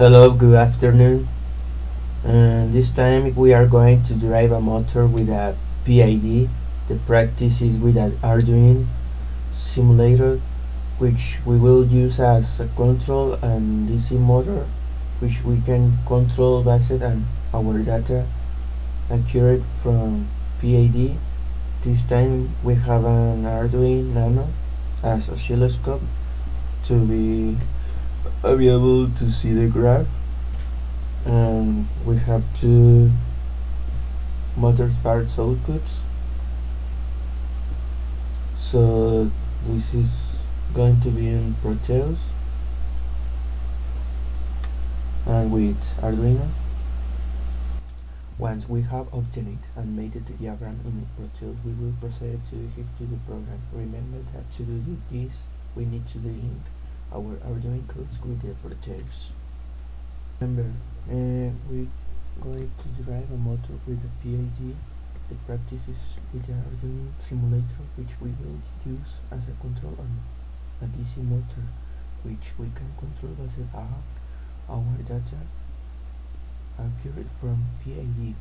Hello, good afternoon. And this time we are going to drive a motor with a PID. The practice is with an Arduino simulator, which we will use as a control and DC motor, which we can control based on our data accurate from PID. This time we have an Arduino Nano as oscilloscope to be able to see the graph, and we have two motor parts outputs. So this is going to be in Proteus and with Arduino. Once we have obtained and made the diagram in Proteus, we will proceed to execute the program. Remember that to do this, we need to link our Arduino codes with the Proteus. Remember, we're going to drive a motor with a PID. The practice is with the Arduino simulator, which we will use as a control on a DC motor, which we can control based on our data accurate from PID.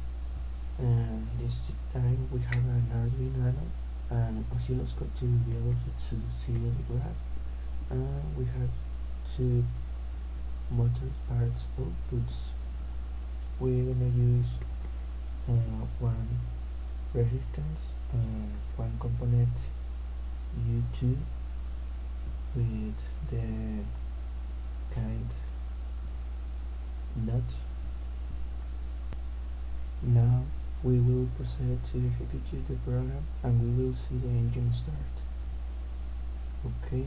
And this time we have an Arduino Nano and oscilloscope to be able to see the graph, and we have two motor parts outputs. We're gonna use one resistance and one component U2 with the kind nut. Now we will proceed to execute the program and we will see the engine start. Okay.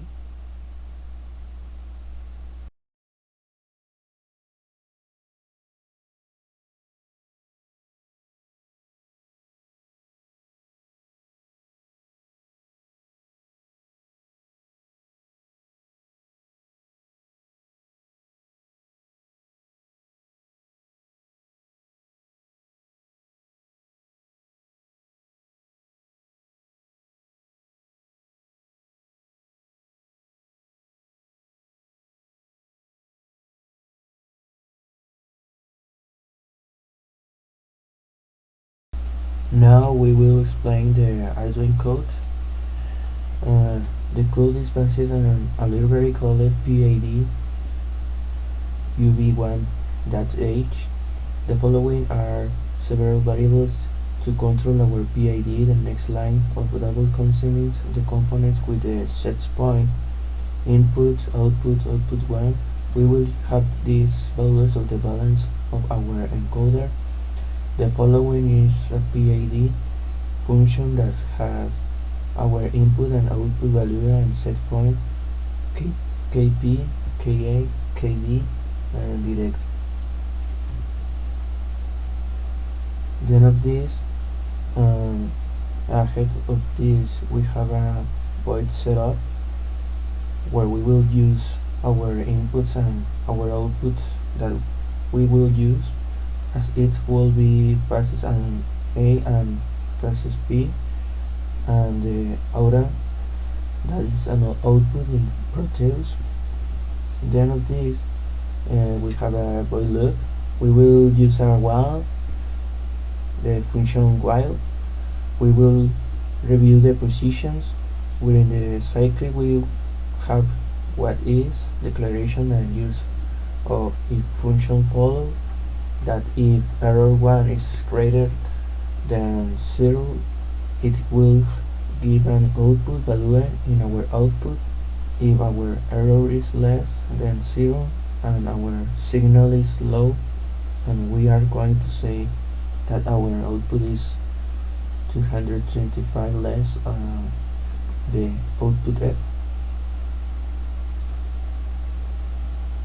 Now we will explain the Arduino code. The code is based on a library called PID UV1.h. The following are several variables to control our PID. The next line of double consuming the components with the set point, input, output 1. We will have these values of the balance of our encoder. The following is a PID function that has our input and output value and set point, KP, KA, KD, and direct. Then of this, ahead of this, we have a void setup where we will use our inputs and our outputs that we will use, as it will be passes an A and passes B, and the aura that is an output in Proteus. Then of this, we have a void loop. We will use a while, the function while. We will review the positions. Within the cycle we have what is, declaration, and use of if function follow, that if error 1 is greater than 0, it will give an output value in our output. If our error is less than 0 and our signal is low, and we are going to say that our output is 225 less the output